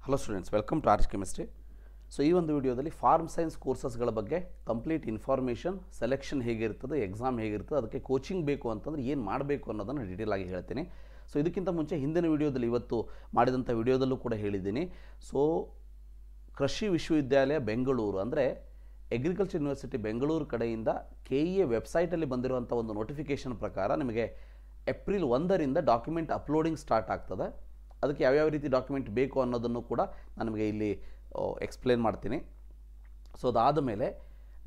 Hello students, welcome to arts chemistry. So ಈ ಒಂದು ವಿಡಿಯೋದಲ್ಲಿ ಫಾರ್ಮ್ ಸೈನ್ಸ್ ಕೋರ್ಸಸ್ಗಳ ಬಗ್ಗೆ ಕಂಪ್ಲೀಟ್ ಇನ್ಫಾರ್ಮೇಷನ್, ಸೆಲೆಕ್ಷನ್ ಹೇಗಿರ್ತದೆ, ಎಕ್ಸಾಮ್ ಹೇಗಿರ್ತದೆ, ಅದಕ್ಕೆ ಕೋಚಿಂಗ್ ಬೇಕು ಅಂತಂದರೆ ಏನು ಮಾಡಬೇಕು ಅನ್ನೋದನ್ನು ಡೀಟೇಲ್ ಆಗಿ ಹೇಳ್ತೀನಿ. ಸೊ ಇದಕ್ಕಿಂತ ಮುಂಚೆ ಹಿಂದಿನ ವಿಡಿಯೋದಲ್ಲಿ ಇವತ್ತು ಮಾಡಿದಂಥ ವಿಡಿಯೋದಲ್ಲೂ ಕೂಡ ಹೇಳಿದ್ದೀನಿ. ಸೊ ಕೃಷಿ ವಿಶ್ವವಿದ್ಯಾಲಯ ಬೆಂಗಳೂರು ಅಂದರೆ ಅಗ್ರಿಕಲ್ಚರ್ ಯೂನಿವರ್ಸಿಟಿ ಬೆಂಗಳೂರು ಕಡೆಯಿಂದ KEA ವೆಬ್ಸೈಟಲ್ಲಿ ಬಂದಿರುವಂಥ ಒಂದು ನೋಟಿಫಿಕೇಷನ್ ಪ್ರಕಾರ ನಿಮಗೆ ಏಪ್ರಿಲ್ 1ರಿಂದ ಡಾಕ್ಯುಮೆಂಟ್ ಅಪ್ಲೋಡಿಂಗ್ ಸ್ಟಾರ್ಟ್ ಆಗ್ತದೆ. ಅದಕ್ಕೆ ಯಾವ್ಯಾವ ರೀತಿ ಡಾಕ್ಯುಮೆಂಟ್ ಬೇಕು ಅನ್ನೋದನ್ನು ಕೂಡ ನಾನು ನಿಮಗೆ ಇಲ್ಲಿ ಎಕ್ಸ್ಪ್ಲೇನ್ ಮಾಡ್ತೀನಿ. ಸೊ ಅದಾದ ಮೇಲೆ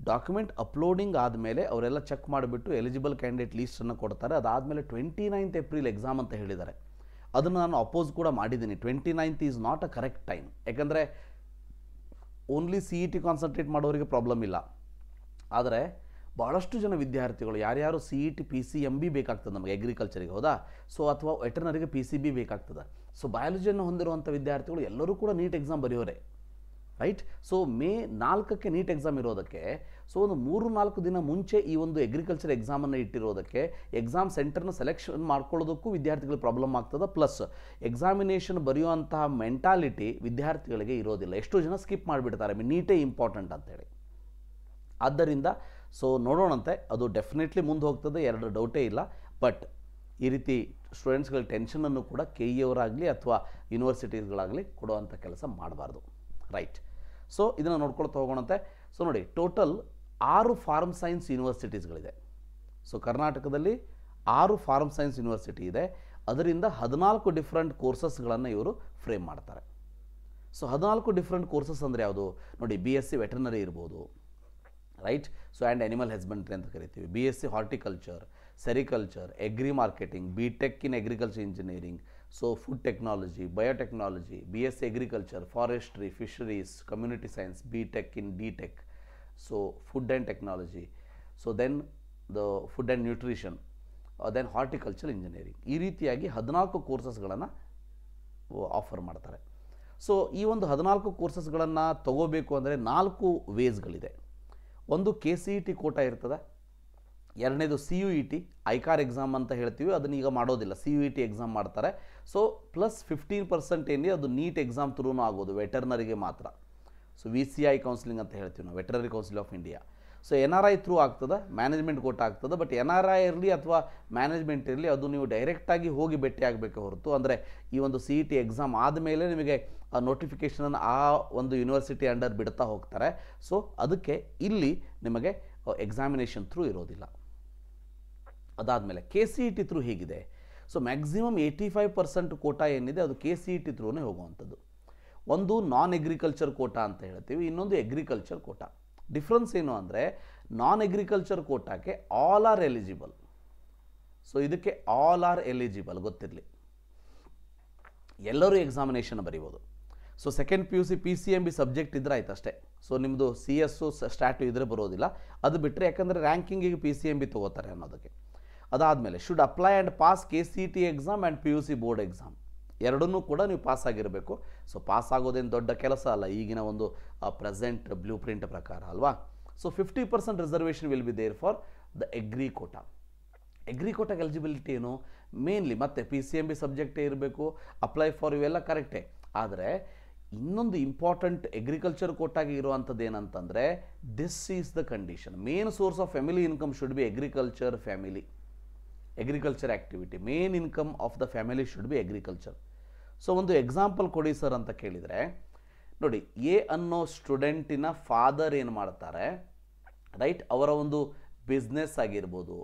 ಡಾಕ್ಯುಮೆಂಟ್ ಅಪ್ಲೋಡಿಂಗ್ ಆದಮೇಲೆ ಅವರೆಲ್ಲ ಚೆಕ್ ಮಾಡಿಬಿಟ್ಟು ಎಲಿಜಿಬಲ್ ಕ್ಯಾಂಡಿಡೇಟ್ ಲೀಸ್ಟನ್ನು ಕೊಡ್ತಾರೆ. ಅದಾದಮೇಲೆ 29th ಏಪ್ರಿಲ್ ಎಕ್ಸಾಮ್ ಅಂತ ಹೇಳಿದ್ದಾರೆ. ಅದನ್ನು ನಾನು ಅಪೋಸ್ ಕೂಡ ಮಾಡಿದ್ದೀನಿ. 29th is not a correct time. ಯಾಕಂದರೆ ಓನ್ಲಿ CET ಕಾನ್ಸಂಟ್ರೇಟ್ ಮಾಡೋರಿಗೆ ಪ್ರಾಬ್ಲಮ್ ಇಲ್ಲ. ಆದರೆ ಭಾಳಷ್ಟು ಜನ ವಿದ್ಯಾರ್ಥಿಗಳು ಯಾರ್ಯಾರು CET PCMB ಬೇಕಾಗ್ತದೆ ನಮಗೆ ಅಗ್ರಿಕಲ್ಚರಿಗೆ, ಹೌದಾ? ಸೊ ಅಥವಾ ವೆಟರ್ನರಿಗೆ PCB ಬೇಕಾಗ್ತದೆ. ಸೊ ಬಯಾಲಜಿಯನ್ನು ಹೊಂದಿರುವಂಥ ವಿದ್ಯಾರ್ಥಿಗಳು ಎಲ್ಲರೂ ಕೂಡ ನೀಟ್ ಎಕ್ಸಾಮ್ ಬರೆಯೋರೆ, ರೈಟ್? ಸೊ ಮೇ 4ಕ್ಕೆ ನೀಟ್ ಎಕ್ಸಾಮ್ ಇರೋದಕ್ಕೆ ಸೊ ಒಂದು 3-4 ದಿನ ಮುಂಚೆ ಈ ಒಂದು ಅಗ್ರಿಕಲ್ಚರ್ ಎಕ್ಸಾಮನ್ನು ಇಟ್ಟಿರೋದಕ್ಕೆ ಎಕ್ಸಾಮ್ ಸೆಂಟರ್ನ ಸೆಲೆಕ್ಷನ್ ಮಾಡ್ಕೊಳ್ಳೋದಕ್ಕೂ ವಿದ್ಯಾರ್ಥಿಗಳಿಗೆ ಪ್ರಾಬ್ಲಮ್ ಆಗ್ತದೆ. ಪ್ಲಸ್ ಎಕ್ಸಾಮಿನೇಷನ್ ಬರೆಯುವಂತಹ ಮೆಂಟಾಲಿಟಿ ವಿದ್ಯಾರ್ಥಿಗಳಿಗೆ ಇರೋದಿಲ್ಲ. ಎಷ್ಟೋ ಜನ ಸ್ಕಿಪ್ ಮಾಡಿಬಿಡ್ತಾರೆ, ನೀಟೇ ಇಂಪಾರ್ಟೆಂಟ್ ಅಂತೇಳಿ. ಆದ್ದರಿಂದ ಸೊ ನೋಡೋಣಂತೆ, ಅದು ಡೆಫಿನೆಟ್ಲಿ ಮುಂದೆ ಹೋಗ್ತದೆ, ಎರಡು ಡೌಟೇ ಇಲ್ಲ. ಬಟ್ ಈ ರೀತಿ ಸ್ಟೂಡೆಂಟ್ಸ್ಗಳ ಟೆನ್ಷನನ್ನು ಕೂಡ KEA ಅವರಾಗಲಿ ಅಥವಾ ಯೂನಿವರ್ಸಿಟೀಸ್ಗಳಾಗಲಿ ಕೊಡುವಂಥ ಕೆಲಸ ಮಾಡಬಾರ್ದು, ರೈಟ್? ಸೊ ಇದನ್ನು ನೋಡ್ಕೊಳ್ತಾ ಹೋಗೋಣಂತೆ. ಸೊ ನೋಡಿ, ಟೋಟಲ್ 6 ಫಾರ್ಮ್ ಸೈನ್ಸ್ ಯೂನಿವರ್ಸಿಟೀಸ್ಗಳಿದೆ. ಸೊ ಕರ್ನಾಟಕದಲ್ಲಿ 6 ಫಾರ್ಮ್ ಸೈನ್ಸ್ ಯೂನಿವರ್ಸಿಟಿ ಇದೆ. ಅದರಿಂದ 14 ಡಿಫ್ರೆಂಟ್ ಕೋರ್ಸಸ್ಗಳನ್ನು ಇವರು ಫ್ರೇಮ್ ಮಾಡ್ತಾರೆ. ಸೊ 14 ಡಿಫ್ರೆಂಟ್ ಕೋರ್ಸಸ್ ಅಂದರೆ ಯಾವುದು ನೋಡಿ? BSc ವೆಟರ್ನರಿ ಇರ್ಬೋದು, right? So and animal husbandry ಅಂತ ಕರಿತೀವಿ. BSc horticulture, sericulture, agri marketing, BTech in agriculture engineering, so food technology, biotechnology, BSc agriculture, forestry, fisheries, community science, BTech in DTech, so food and technology, so then the food and nutrition, then horticulture engineering. ಈ ರೀತಿಯಾಗಿ 14 ಕೋರ್ಸಸ್ಗಳನ್ನು offer ಮಾಡ್ತಾರೆ. So ಈ ಒಂದು 14 ಕೋರ್ಸಸ್ಗಳನ್ನು ತಗೋಬೇಕು ಅಂದರೆ 4 ವೇಸ್ಗಳಿದೆ. ಒಂದು KCET Kota ಇರ್ತದೆ, ಎರಡನೇದು CUET ಐಕಾರ್ ಎಕ್ಸಾಮ್ ಅಂತ ಹೇಳ್ತೀವಿ, ಅದನ್ನ ಈಗ ಮಾಡೋದಿಲ್ಲ, CUET ಎಕ್ಸಾಮ್ ಮಾಡ್ತಾರೆ. ಸೊ ಪ್ಲಸ್ 15% ಏನಿದೆ ಅದು ನೀಟ್ ಎಕ್ಸಾಮ್ ಥ್ರೂನೂ ಆಗೋದು, ವೆಟರ್ನರಿಗೆ ಮಾತ್ರ. ಸೊ VCI ಕೌನ್ಸಿಲಿಂಗ್ ಅಂತ ಹೇಳ್ತೀವಿ ನಾವು, veterinary council of India. So NRI through ಆಗ್ತದೆ, ಮ್ಯಾನೇಜ್ಮೆಂಟ್ ಕೋಟಾ ಆಗ್ತದೆ. ಬಟ್ NRI ಇರಲಿ ಅಥವಾ ಮ್ಯಾನೇಜ್ಮೆಂಟ್ ಇರಲಿ, ಅದು ನೀವು ಡೈರೆಕ್ಟಾಗಿ ಹೋಗಿ ಭೇಟಿ ಆಗಬೇಕು ಹೊರತು, ಅಂದರೆ ಈ ಒಂದು CET ಎಕ್ಸಾಮ್ ಆದಮೇಲೆ ನಿಮಗೆ ಆ ನೋಟಿಫಿಕೇಷನನ್ನು ಆ ಒಂದು ಯೂನಿವರ್ಸಿಟಿ ಅಂಡರ್ ಬಿಡ್ತಾ ಹೋಗ್ತಾರೆ. ಸೊ ಅದಕ್ಕೆ ಇಲ್ಲಿ ನಿಮಗೆ ಎಕ್ಸಾಮಿನೇಷನ್ ಥ್ರೂ ಇರೋದಿಲ್ಲ. ಅದಾದಮೇಲೆ KCET ಥ್ರೂ ಹೇಗಿದೆ? ಸೊ ಮ್ಯಾಕ್ಸಿಮಮ್ 85% ಕೋಟಾ ಏನಿದೆ ಅದು KCET ಥ್ರೂನೇ ಹೋಗುವಂಥದ್ದು. ಒಂದು ನಾನ್ ಅಗ್ರಿಕಲ್ಚರ್ ಕೋಟಾ ಅಂತ ಹೇಳ್ತೀವಿ, ಇನ್ನೊಂದು ಅಗ್ರಿಕಲ್ಚರ್ ಕೋಟಾ. ಡಿಫ್ರೆನ್ಸ್ ಏನು ಅಂದರೆ, ನಾನ್ ಅಗ್ರಿಕಲ್ಚರ್ ಕೋಟಾಕ್ಕೆ ಆಲ್ ಆರ್ ಎಲಿಜಿಬಲ್. ಸೊ ಇದಕ್ಕೆ ಆಲ್ ಆರ್ ಎಲಿಜಿಬಲ್ ಗೊತ್ತಿರಲಿ, ಎಲ್ಲರೂ ಎಕ್ಸಾಮಿನೇಷನ್ ಬರೀಬೋದು. So second PUC PCMB subject ಇದ್ರೆ ಆಯ್ತು ಅಷ್ಟೇ. ಸೊ ನಿಮ್ಮದು CS ಸ್ಟ್ಯಾಟು ಇದ್ರೆ ಬರೋದಿಲ್ಲ, ಅದು ಬಿಟ್ಟರೆ, ಯಾಕಂದರೆ ರ್ಯಾಂಕಿಂಗಿಗೆ PCMB ತೊಗೋತಾರೆ ಅನ್ನೋದಕ್ಕೆ. ಅದಾದಮೇಲೆ should apply and pass KCET exam and PUC board exam, ಎರಡನ್ನೂ ಕೂಡ ನೀವು ಪಾಸ್ ಆಗಿರಬೇಕು. ಸೊ ಪಾಸ್ ಆಗೋದೇನು ದೊಡ್ಡ ಕೆಲಸ ಅಲ್ಲ ಈಗಿನ ಒಂದು ಪ್ರೆಸೆಂಟ್ ಬ್ಲೂ ಪ್ರಿಂಟ್ ಪ್ರಕಾರ, ಅಲ್ವಾ? So 50% reservation will be there for the agri quota. Agri ಕೋಟಾಗೆ ಎಲಿಜಿಬಿಲಿಟಿ ಏನು? ಮೇನ್ಲಿ ಮತ್ತೆ PCMB ಸಬ್ಜೆಕ್ಟೇ ಇರಬೇಕು, ಅಪ್ಲೈ ಫಾರ್ ಇವೆಲ್ಲ ಕರೆಕ್ಟೇ. ಆದರೆ ಇನ್ನೊಂದು ಇಂಪಾರ್ಟೆಂಟ್ ಅಗ್ರಿಕಲ್ಚರ್ ಕೋಟಾಗಿ ಇರುವಂಥದ್ದು ಏನಂತಂದರೆ, this is the condition. Main source of family income should be agriculture family, agriculture activity. Main income of the family should be agriculture. So ಒಂದು ಎಕ್ಸಾಂಪಲ್ ಕೊಡಿ ಸರ್ ಅಂತ ಕೇಳಿದರೆ, ನೋಡಿ, A ಅನ್ನೋ ಸ್ಟೂಡೆಂಟಿನ ಫಾದರ್ ಏನು ಮಾಡ್ತಾರೆ, ರೈಟ್? ಅವರ ಒಂದು ಬಿಸ್ನೆಸ್ ಆಗಿರ್ಬೋದು,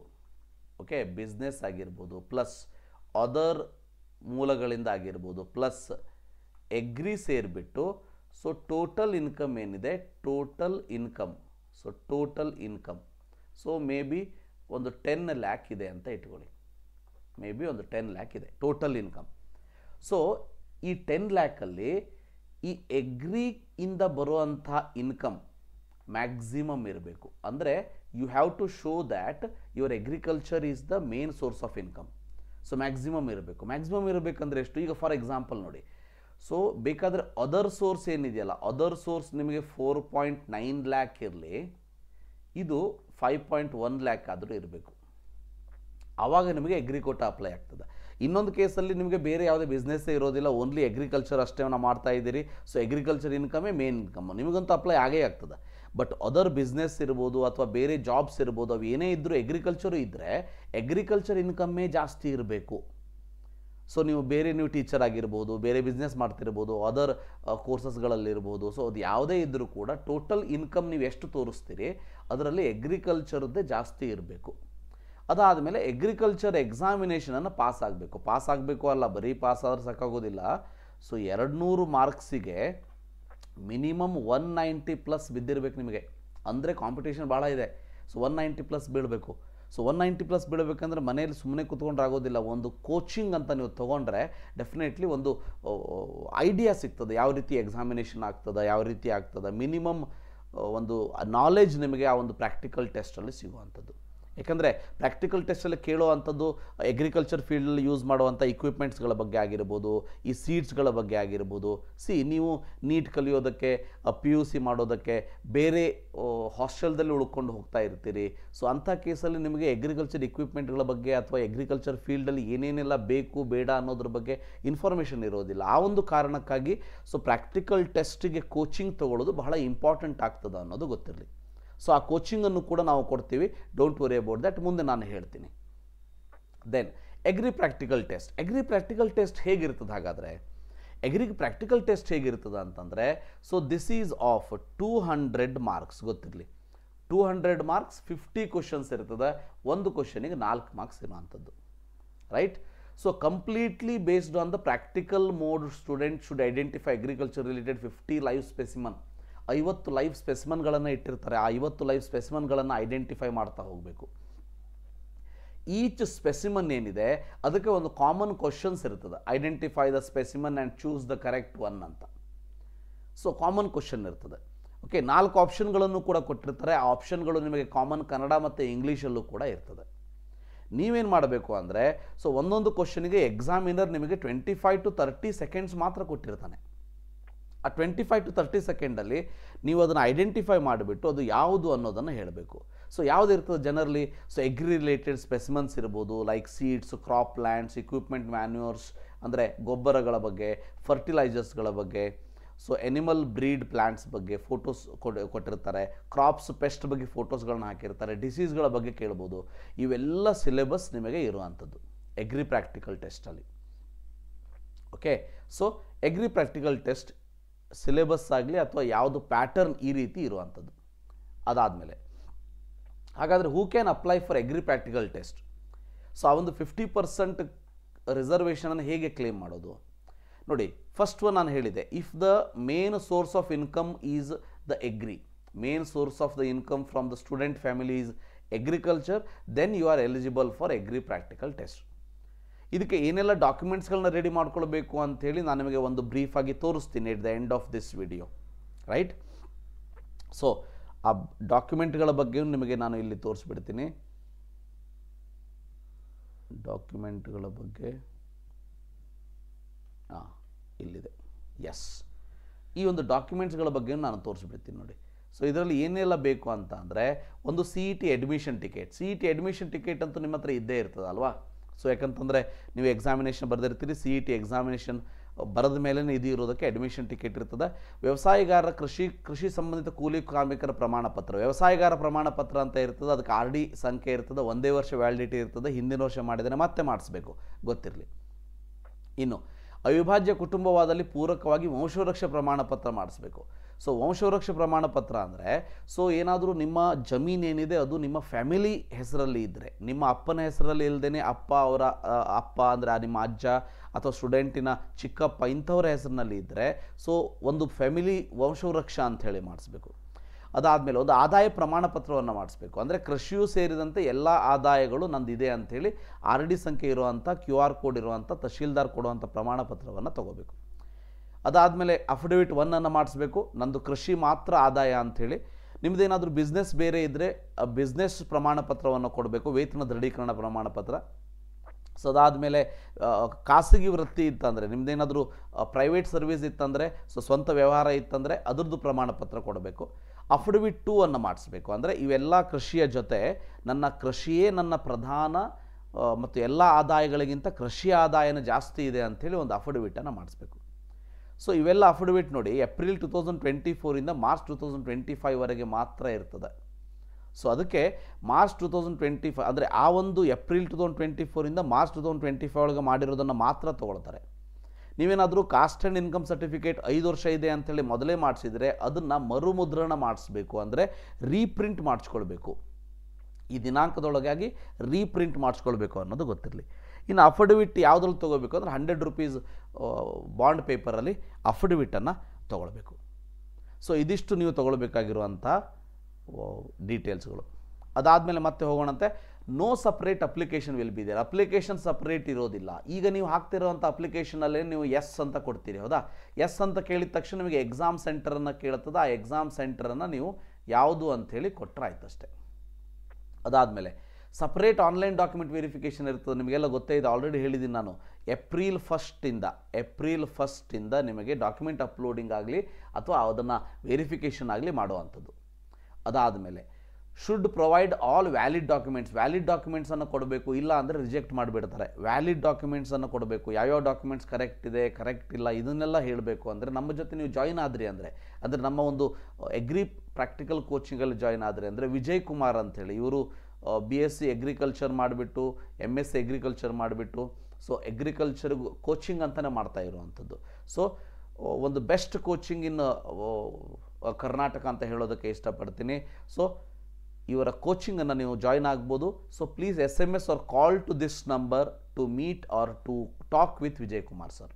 ಓಕೆ, ಬಿಸ್ನೆಸ್ ಆಗಿರ್ಬೋದು, ಪ್ಲಸ್ ಅದರ್ ಮೂಲಗಳಿಂದ ಆಗಿರ್ಬೋದು, ಪ್ಲಸ್ ಎಗ್ರಿ ಸೇರಿಬಿಟ್ಟು, ಸೊ ಟೋಟಲ್ ಇನ್ಕಮ್ ಏನಿದೆ, total income, so total income, so may be ಒಂದು 10 lakh ಇದೆ ಅಂತ ಇಟ್ಕೊಳ್ಳಿ. ಮೇ ಬಿ ಒಂದು 10 lakh ಇದೆ ಟೋಟಲ್ ಇನ್ಕಮ್. ಸೊ ಈ 10 lakhಲ್ಲಿ ಈ ಎಗ್ರಿಯಿಂದ ಬರುವಂಥ ಇನ್ಕಮ್ ಮ್ಯಾಕ್ಸಿಮಮ್ ಇರಬೇಕು. ಅಂದರೆ you have to show that your agriculture is the main source of income. So maximum ಇರಬೇಕು. ಮ್ಯಾಕ್ಸಿಮಮ್ ಇರಬೇಕಂದ್ರೆ ಎಷ್ಟು? ಈಗ ಫಾರ್ ಎಕ್ಸಾಂಪಲ್ ನೋಡಿ, ಸೊ ಬೇಕಾದರೆ ಅದರ್ ಸೋರ್ಸ್ ಏನಿದೆಯಲ್ಲ, ಅದರ್ ಸೋರ್ಸ್ ನಿಮಗೆ 4.9 lakh ಇರಲಿ, ಇದು 5.1 lakh ಆದರೂ ಇರಬೇಕು. ಆವಾಗ ನಿಮಗೆ ಅಗ್ರಿ ಕೋಟಾ ಅಪ್ಲೈ ಆಗ್ತದೆ. ಇನ್ನೊಂದು ಕೇಸಲ್ಲಿ ನಿಮಗೆ ಬೇರೆ ಯಾವುದೇ ಬಿಸ್ನೆಸ್ಸೇ ಇರೋದಿಲ್ಲ, ಓನ್ಲಿ ಅಗ್ರಿಕಲ್ಚರ್ ಅಷ್ಟೇ ಮಾಡ್ತಾ ಇದ್ದೀರಿ. ಸೊ ಅಗ್ರಿಕಲ್ಚರ್ ಇನ್ಕಮೇ ಮೇನ್ ಇನ್ಕಮ್, ನಿಮಗಂತೂ ಅಪ್ಲೈ ಆಗೇ ಆಗ್ತದೆ. ಬಟ್ ಅದರ್ ಬಿಸ್ನೆಸ್ ಇರ್ಬೋದು ಅಥವಾ ಬೇರೆ ಜಾಬ್ಸ್ ಇರ್ಬೋದು, ಅವು ಏನೇ ಇದ್ದರೂ ಅಗ್ರಿಕಲ್ಚರು ಇದ್ದರೆ ಅಗ್ರಿಕಲ್ಚರ್ ಇನ್ಕಮ್ಮೇ ಜಾಸ್ತಿ ಇರಬೇಕು. ಸೊ ನೀವು ಟೀಚರ್ ಆಗಿರ್ಬೋದು, ಬೇರೆ ಬಿಸ್ನೆಸ್ ಮಾಡ್ತಿರ್ಬೋದು, ಅದರ್ ಕೋರ್ಸಸ್ಗಳಲ್ಲಿರ್ಬೋದು. ಸೊ ಅದು ಯಾವುದೇ ಇದ್ದರೂ ಕೂಡ ಟೋಟಲ್ ಇನ್ಕಮ್ ನೀವು ಎಷ್ಟು ತೋರಿಸ್ತೀರಿ ಅದರಲ್ಲಿ ಅಗ್ರಿಕಲ್ಚರ್ದೇ ಜಾಸ್ತಿ ಇರಬೇಕು. ಅದಾದಮೇಲೆ ಅಗ್ರಿಕಲ್ಚರ್ ಎಕ್ಸಾಮಿನೇಷನನ್ನು ಪಾಸ್ ಆಗಬೇಕು ಅಲ್ಲ, ಬರೀ ಪಾಸ್ ಆದ್ರೆ ಸಾಕಾಗೋದಿಲ್ಲ. ಸೊ 200 ಮಾರ್ಕ್ಸಿಗೆ ಮಿನಿಮಮ್ 190+ ಬಿದ್ದಿರಬೇಕು ನಿಮಗೆ. ಅಂದರೆ ಕಾಂಪಿಟೇಷನ್ ಭಾಳ ಇದೆ. ಸೊ 190+ ಬೀಳಬೇಕು. ಸೊ 190+ ಬೀಳಬೇಕಂದ್ರೆ ಮನೇಲಿ ಸುಮ್ಮನೆ ಕೂತ್ಕೊಂಡ್ರೆ ಆಗೋದಿಲ್ಲ. ಒಂದು ಕೋಚಿಂಗ್ ಅಂತ ನೀವು ತೊಗೊಂಡ್ರೆ ಡೆಫಿನೆಟ್ಲಿ ಒಂದು ಐಡಿಯಾ ಸಿಗ್ತದೆ, ಯಾವ ರೀತಿ ಎಕ್ಸಾಮಿನೇಷನ್ ಆಗ್ತದೆ, ಯಾವ ರೀತಿ ಆಗ್ತದೆ. ಮಿನಿಮಮ್ ಒಂದು ನಾಲೆಜ್ ನಿಮಗೆ ಆ ಒಂದು ಪ್ರಾಕ್ಟಿಕಲ್ ಟೆಸ್ಟಲ್ಲಿ ಸಿಗುವಂಥದ್ದು. ಯಾಕಂದರೆ ಪ್ರಾಕ್ಟಿಕಲ್ ಟೆಸ್ಟಲ್ಲಿ ಕೇಳುವಂಥದ್ದು ಅಗ್ರಿಕಲ್ಚರ್ ಫೀಲ್ಡಲ್ಲಿ ಯೂಸ್ ಮಾಡುವಂಥ ಇಕ್ವಿಪ್ಮೆಂಟ್ಸ್ಗಳ ಬಗ್ಗೆ ಆಗಿರ್ಬೋದು, ಈ ಸೀಡ್ಸ್ಗಳ ಬಗ್ಗೆ ಆಗಿರ್ಬೋದು. ನೀವು ನೀಟ್ ಕಲಿಯೋದಕ್ಕೆ, PUC ಮಾಡೋದಕ್ಕೆ ಬೇರೆ ಹಾಸ್ಟೆಲ್ದಲ್ಲಿ ಉಳ್ಕೊಂಡು ಹೋಗ್ತಾ ಇರ್ತೀರಿ. ಸೊ ಅಂಥ ಕೇಸಲ್ಲಿ ನಿಮಗೆ ಅಗ್ರಿಕಲ್ಚರ್ ಇಕ್ವಿಪ್ಮೆಂಟ್ಗಳ ಬಗ್ಗೆ ಅಥವಾ ಅಗ್ರಿಕಲ್ಚರ್ ಫೀಲ್ಡಲ್ಲಿ ಏನೇನೆಲ್ಲ ಬೇಕು ಬೇಡ ಅನ್ನೋದ್ರ ಬಗ್ಗೆ ಇನ್ಫಾರ್ಮೇಷನ್ ಇರೋದಿಲ್ಲ. ಆ ಒಂದು ಕಾರಣಕ್ಕಾಗಿ ಸೊ ಪ್ರಾಕ್ಟಿಕಲ್ ಟೆಸ್ಟಿಗೆ ಕೋಚಿಂಗ್ ತೊಗೊಳ್ಳೋದು ಬಹಳ ಇಂಪಾರ್ಟೆಂಟ್ ಆಗ್ತದೆ ಅನ್ನೋದು ಗೊತ್ತಿರಲಿ. ಸೊ ಆ ಕೋಚಿಂಗನ್ನು ಕೂಡ ನಾವು ಕೊಡ್ತೀವಿ, ಡೋಂಟ್ ವರಿ ಅಬೌಟ್ ದ್ಯಾಟ್, ಮುಂದೆ ನಾನು ಹೇಳ್ತೀನಿ. ದೆನ್ ಪ್ರಾಕ್ಟಿಕಲ್ ಟೆಸ್ಟ್ ಹೇಗಿರ್ತದೆ ಹಾಗಾದರೆ? ಪ್ರಾಕ್ಟಿಕಲ್ ಟೆಸ್ಟ್ ಹೇಗಿರ್ತದೆ ಅಂತಂದರೆ, so this is of 200 marks. ಗೊತ್ತಿರಲಿ, 200 ಮಾರ್ಕ್ಸ್, 50 ಕ್ವಶನ್ಸ್ ಇರ್ತದೆ. ಒಂದು ಕ್ವಶನಿಗೆ 4 ಮಾರ್ಕ್ಸ್ ಇರುವಂಥದ್ದು, right? So completely based on the practical mode student should identify agriculture related 50 live specimen. 50 live ಸ್ಪೆಸಿಮನ್ಗಳನ್ನು ಇಟ್ಟಿರ್ತಾರೆ. ಆ 50 ಲೈವ್ ಸ್ಪೆಸಿಮನ್ಗಳನ್ನು ಐಡೆಂಟಿಫೈ ಮಾಡ್ತಾ ಹೋಗಬೇಕು. ಈಚ್ ಸ್ಪೆಸಿಮನ್ ಏನಿದೆ ಅದಕ್ಕೆ ಒಂದು ಕಾಮನ್ ಕ್ವಶನ್ಸ್ ಇರ್ತದೆ. Identify the specimen and choose the correct one ಅಂತ. ಸೊ ಕಾಮನ್ ಕ್ವಶನ್ ಇರ್ತದೆ. ಓಕೆ, 4 ಆಪ್ಷನ್ಗಳನ್ನು ಕೂಡ ಕೊಟ್ಟಿರ್ತಾರೆ. ಆ ಆಪ್ಷನ್ಗಳು ನಿಮಗೆ ಕಾಮನ್ ಕನ್ನಡ ಮತ್ತು ಇಂಗ್ಲೀಷಲ್ಲೂ ಕೂಡ ಇರ್ತದೆ. ನೀವೇನು ಮಾಡಬೇಕು ಅಂದರೆ, ಸೊ ಒಂದೊಂದು ಕ್ವಶನಿಗೆ ಎಕ್ಸಾಮಿನರ್ ನಿಮಗೆ 25 to 30 ಸೆಕೆಂಡ್ಸ್ ಮಾತ್ರ ಕೊಟ್ಟಿರ್ತಾನೆ. ಆ 25 to 30 ಸೆಕೆಂಡಲ್ಲಿ ನೀವು ಅದನ್ನು ಐಡೆಂಟಿಫೈ ಮಾಡಿಬಿಟ್ಟು ಅದು ಯಾವುದು ಅನ್ನೋದನ್ನು ಹೇಳಬೇಕು. ಸೊ ಯಾವುದು ಇರ್ತದೆ generally? So agri related specimens ಇರ್ಬೋದು, like seeds, crop plants, equipment, manures ಅಂದರೆ ಗೊಬ್ಬರಗಳ ಬಗ್ಗೆ, ಫರ್ಟಿಲೈಸರ್ಸ್ಗಳ ಬಗ್ಗೆ, ಸೊ ಎನಿಮಲ್ ಬ್ರೀಡ್ ಪ್ಲ್ಯಾಂಟ್ಸ್ ಬಗ್ಗೆ ಫೋಟೋಸ್ ಕೊಟ್ಟಿರ್ತಾರೆ, ಕ್ರಾಪ್ಸ್ ಪೆಸ್ಟ್ ಬಗ್ಗೆ ಫೋಟೋಸ್ಗಳನ್ನ ಹಾಕಿರ್ತಾರೆ, ಡಿಸೀಸ್ಗಳ ಬಗ್ಗೆ ಕೇಳ್ಬೋದು. ಇವೆಲ್ಲ ಸಿಲೆಬಸ್ ನಿಮಗೆ ಇರುವಂಥದ್ದು ಪ್ರಾಕ್ಟಿಕಲ್ ಟೆಸ್ಟಲ್ಲಿ. Okay, so practical test syllabus ಆಗಲಿ ಅಥವಾ ಯಾವುದು ಪ್ಯಾಟರ್ನ್ ಈ ರೀತಿ ಇರುವಂಥದ್ದು. ಅದಾದಮೇಲೆ ಹಾಗಾದರೆ who can apply for practical test? So ಆ ಒಂದು 50% ರಿಸರ್ವೇಷನನ್ನು ಹೇಗೆ ಕ್ಲೇಮ್ ಮಾಡೋದು ನೋಡಿ. ಫಸ್ಟ್ ಒನ್ ನಾನು ಹೇಳಿದೆ, if the main source of income is the main source of the income from the student family is agriculture, then you are eligible for practical test. ಇದಕ್ಕೆ ಏನೆಲ್ಲ ಡಾಕ್ಯುಮೆಂಟ್ಸ್ಗಳನ್ನ ready ಮಾಡ್ಕೊಳ್ಬೇಕು ಅಂಥೇಳಿ ನಾನು ನಿಮಗೆ ಒಂದು ಬ್ರೀಫಾಗಿ ತೋರಿಸ್ತೀನಿ at the end of this video, right? So ಆ ಡಾಕ್ಯುಮೆಂಟ್ಗಳ ಬಗ್ಗೆ ನಿಮಗೆ ನಾನು ಇಲ್ಲಿ ತೋರಿಸ್ಬಿಡ್ತೀನಿ. ಡಾಕ್ಯುಮೆಂಟ್ಗಳ ಬಗ್ಗೆ ಇಲ್ಲಿದೆ. ಎಸ್, ಈ ಒಂದು ಡಾಕ್ಯುಮೆಂಟ್ಸ್ಗಳ ಬಗ್ಗೆ ನಾನು ತೋರಿಸ್ಬಿಡ್ತೀನಿ ನೋಡಿ. ಸೊ ಇದರಲ್ಲಿ ಏನೆಲ್ಲ ಬೇಕು ಅಂತ ಅಂದರೆ, ಒಂದು CET ಅಡ್ಮಿಷನ್ ಟಿಕೆಟ್ ಅಂತೂ ನಿಮ್ಮ ಹತ್ರ ಇದ್ದೇ ಇರ್ತದೆ ಅಲ್ವಾ? ಸೊ ಯಾಕಂತಂದರೆ ನೀವು ಎಕ್ಸಾಮಿನೇಷನ್ ಬರೆದಿರ್ತೀರಿ, CET ಎಕ್ಸಾಮಿನೇಷನ್ ಬರೆದ ಮೇಲೆ ಇದು ಇರೋದಕ್ಕೆ ಅಡ್ಮಿಷನ್ ಟಿಕೆಟ್ ಇರ್ತದೆ. ವ್ಯವಸಾಯಗಾರರ ಕೃಷಿ ಸಂಬಂಧಿತ ಕೂಲಿ ಕಾರ್ಮಿಕರ ಪ್ರಮಾಣ ಪತ್ರ, ವ್ಯವಸಾಯಗಾರ ಪ್ರಮಾಣ ಪತ್ರ ಅಂತ ಇರ್ತದೆ. ಅದಕ್ಕೆ RD ಸಂಖ್ಯೆ ಇರ್ತದೆ, 1 ವರ್ಷ ವ್ಯಾಲಿಡಿಟಿ ಇರ್ತದೆ. ಹಿಂದಿನ ವರ್ಷ ಮಾಡಿದರೆ ಮತ್ತೆ ಮಾಡಿಸ್ಬೇಕು, ಗೊತ್ತಿರಲಿ. ಇನ್ನು ಅವಿಭಾಜ್ಯ ಕುಟುಂಬವಾದಲ್ಲಿ ಪೂರಕವಾಗಿ ವಂಶವೃಕ್ಷ ಪ್ರಮಾಣ ಪತ್ರ ಮಾಡಿಸ್ಬೇಕು. ಸೊ ವಂಶವೃಕ್ಷ ಪ್ರಮಾಣ ಪತ್ರ ಅಂದರೆ, ಸೊ ಏನಾದರೂ ನಿಮ್ಮ ಜಮೀನೇನಿದೆ ಅದು ನಿಮ್ಮ ಫ್ಯಾಮಿಲಿ ಹೆಸರಲ್ಲಿ ಇದ್ದರೆ, ನಿಮ್ಮ ಅಪ್ಪನ ಹೆಸರಲ್ಲಿ ಇಲ್ಲದೇ ಅವರ ಅಪ್ಪ ಅಂದರೆ ನಿಮ್ಮ ಅಜ್ಜ ಅಥವಾ ಸ್ಟೂಡೆಂಟಿನ ಚಿಕ್ಕಪ್ಪ ಇಂಥವರ ಹೆಸರಿನಲ್ಲಿ ಇದ್ದರೆ, ಸೊ ಒಂದು ಫ್ಯಾಮಿಲಿ ವಂಶವೃಕ್ಷ ಅಂಥೇಳಿ ಮಾಡಿಸ್ಬೇಕು. ಅದಾದಮೇಲೆ ಒಂದು ಆದಾಯ ಪ್ರಮಾಣ ಪತ್ರವನ್ನು ಮಾಡಿಸ್ಬೇಕು. ಅಂದರೆ ಕೃಷಿಯೂ ಸೇರಿದಂತೆ ಎಲ್ಲ ಆದಾಯಗಳು ನಂದಿದೆ ಅಂಥೇಳಿ RD ಸಂಖ್ಯೆ ಇರುವಂಥ QR ಕೋಡ್ ಇರುವಂಥ ತಹಶೀಲ್ದಾರ್ ಕೊಡುವಂಥ ಪ್ರಮಾಣ ಪತ್ರವನ್ನು ತೊಗೋಬೇಕು. ಅದಾದಮೇಲೆ ಅಫಿಡವಿಟ್ 1 ಮಾಡಿಸ್ಬೇಕು, ನಂದು ಕೃಷಿ ಮಾತ್ರ ಆದಾಯ ಅಂಥೇಳಿ. ನಿಮ್ಮದೇನಾದರೂ ಬಿಸ್ನೆಸ್ ಬೇರೆ ಇದ್ದರೆ ಬಿಸ್ನೆಸ್ ಪ್ರಮಾಣ ಪತ್ರವನ್ನು ಕೊಡಬೇಕು, ವೇತನ ದೃಢೀಕರಣ ಪ್ರಮಾಣ ಪತ್ರ. ಸೊ ಅದಾದಮೇಲೆ ಖಾಸಗಿ ವೃತ್ತಿ ಇತ್ತಂದರೆ, ನಿಮ್ಮದೇನಾದರೂ ಪ್ರೈವೇಟ್ ಸರ್ವಿಸ್ ಇತ್ತಂದರೆ, ಸೊ ಸ್ವಂತ ವ್ಯವಹಾರ ಇತ್ತಂದರೆ ಅದರದ್ದು ಪ್ರಮಾಣ ಪತ್ರ ಕೊಡಬೇಕು. ಅಫಿಡವಿಟ್ 2 ಮಾಡಿಸ್ಬೇಕು. ಅಂದರೆ ಇವೆಲ್ಲ ಕೃಷಿಯ ಜೊತೆ ನನ್ನ ಕೃಷಿಯೇ ನನ್ನ ಪ್ರಧಾನ ಮತ್ತು ಎಲ್ಲ ಆದಾಯಗಳಿಗಿಂತ ಕೃಷಿ ಆದಾಯನ ಜಾಸ್ತಿ ಇದೆ ಅಂಥೇಳಿ ಒಂದು ಅಫಿಡವಿಟನ್ನು ಮಾಡಿಸ್ಬೇಕು. ಸೊ ಇವೆಲ್ಲ ಅಫಿಡವಿಟ್ ನೋಡಿ ಏಪ್ರಿಲ್ 2024 ಮಾರ್ಚ್ 2025ವರೆಗೆ ಮಾತ್ರ ಇರ್ತದೆ. ಸೊ ಅದಕ್ಕೆ ಮಾರ್ಚ್ 2025 ಅಂದರೆ ಆ ಒಂದು ಏಪ್ರಿಲ್ 2024 ಮಾರ್ಚ್ 2025 ಒಳಗೆ ಮಾಡಿರೋದನ್ನು ಮಾತ್ರ ತೊಗೊಳ್ತಾರೆ. ನೀವೇನಾದರೂ ಕಾಸ್ಟ್ ಆ್ಯಂಡ್ ಇನ್ಕಮ್ ಸರ್ಟಿಫಿಕೇಟ್ 5 ವರ್ಷ ಇದೆ ಅಂಥೇಳಿ ಮೊದಲೇ ಮಾಡಿಸಿದರೆ ಅದನ್ನು ಮರುಮುದ್ರಣ ಮಾಡಿಸ್ಬೇಕು, ಅಂದರೆ ರೀಪ್ರಿಂಟ್ ಮಾಡಿಸ್ಕೊಳ್ಬೇಕು. ಈ ದಿನಾಂಕದೊಳಗಾಗಿ ರೀಪ್ರಿಂಟ್ ಮಾಡಿಸ್ಕೊಳ್ಬೇಕು ಅನ್ನೋದು ಗೊತ್ತಿರಲಿ. ಇನ್ನು ಅಫಿಡವಿಟ್ ಯಾವುದ್ರಲ್ಲಿ ತೊಗೋಬೇಕು ಅಂದರೆ 100 ರೂಪೀಸ್ ಬಾಂಡ್ ಪೇಪರಲ್ಲಿ ಅಫಿಡವಿಟನ್ನು ತೊಗೊಳ್ಬೇಕು. ಸೊ ಇದಿಷ್ಟು ನೀವು ತೊಗೊಳ್ಬೇಕಾಗಿರುವಂಥ ಡೀಟೇಲ್ಸ್ಗಳು. ಅದಾದಮೇಲೆ ಮತ್ತೆ ಹೋಗೋಣಂತೆ. No separate application will be there. Application separate ಇರೋದಿಲ್ಲ. ಈಗ ನೀವು ಹಾಕ್ತಿರೋವಂಥ ಅಪ್ಲಿಕೇಶನಲ್ಲೇ ನೀವು ಎಸ್ ಅಂತ ಕೊಡ್ತೀರಿ, ಹೌದಾ? ಎಸ್ ಅಂತ ಕೇಳಿದ ತಕ್ಷಣ ನಿಮಗೆ ಎಕ್ಸಾಮ್ ಸೆಂಟರನ್ನು ಕೇಳ್ತದೆ. ಆ ಎಕ್ಸಾಮ್ ಸೆಂಟರನ್ನು ನೀವು ಯಾವುದು ಅಂಥೇಳಿ ಕೊಟ್ಟರೆ ಆಯ್ತಷ್ಟೇ. ಅದಾದಮೇಲೆ ಸಪ್ರೇಟ್ ಆನ್ಲೈನ್ ಡಾಕ್ಯುಮೆಂಟ್ ವೆರಿಫಿಕೇಷನ್ ಇರ್ತದೆ. ನಿಮಗೆಲ್ಲ ಗೊತ್ತೇ ಇದೆ, ಆಲ್ರೆಡಿ ಹೇಳಿದ್ದೀನಿ ನಾನು. ಏಪ್ರಿಲ್ ಫಸ್ಟಿಂದ ನಿಮಗೆ ಡಾಕ್ಯುಮೆಂಟ್ ಅಪ್ಲೋಡಿಂಗ್ ಆಗಲಿ ಅಥವಾ ಅದನ್ನು ವೆರಿಫಿಕೇಷನ್ ಆಗಲಿ ಮಾಡುವಂಥದ್ದು. ಅದಾದಮೇಲೆ ಶುಡ್ ಪ್ರೊವೈಡ್ ಆಲ್ ವ್ಯಾಲಿಡ್ ಡಾಕ್ಯುಮೆಂಟ್ಸನ್ನು ಕೊಡಬೇಕು. ಇಲ್ಲ ಅಂದರೆ ರಿಜೆಕ್ಟ್ ಮಾಡಿಬಿಡ್ತಾರೆ. ವ್ಯಾಲಿಡ್ ಡಾಕ್ಯುಮೆಂಟ್ಸನ್ನು ಕೊಡಬೇಕು. ಯಾವ್ಯಾವ ಡಾಕ್ಯುಮೆಂಟ್ಸ್ ಕರೆಕ್ಟ್ ಇದೆ, ಕರೆಕ್ಟ್ ಇಲ್ಲ, ಇದನ್ನೆಲ್ಲ ಹೇಳಬೇಕು. ಅಂದರೆ ನಮ್ಮ ಜೊತೆ ನೀವು ಜಾಯಿನ್ ಆದ್ರಿ ಅಂದರೆ ನಮ್ಮ ಒಂದು ಎಗ್ರಿ ಪ್ರಾಕ್ಟಿಕಲ್ ಕೋಚಿಂಗಲ್ಲಿ ಜಾಯಿನ್ ಆದರೆ ಅಂದರೆ ವಿಜಯ್ ಕುಮಾರ್ ಅಂಥೇಳಿ ಇವರು BSc ಅಗ್ರಿಕಲ್ಚರ್ ಮಾಡಿಬಿಟ್ಟು MSc ಅಗ್ರಿಕಲ್ಚರ್ ಮಾಡಿಬಿಟ್ಟು ಸೊ ಅಗ್ರಿಕಲ್ಚರ್ ಕೋಚಿಂಗ್ ಅಂತಲೇ ಮಾಡ್ತಾ ಇರುವಂಥದ್ದು. ಸೊ ಒಂದು ಬೆಸ್ಟ್ ಕೋಚಿಂಗ್ ಇನ್ ಕರ್ನಾಟಕ ಅಂತ ಹೇಳೋದಕ್ಕೆ ಇಷ್ಟಪಡ್ತೀನಿ. ಸೊ ಇವರ ಕೋಚಿಂಗನ್ನು ನೀವು ಜಾಯಿನ್ ಆಗ್ಬೋದು. So please SMS or call to this number to meet or to talk with Vijay Kumar sir.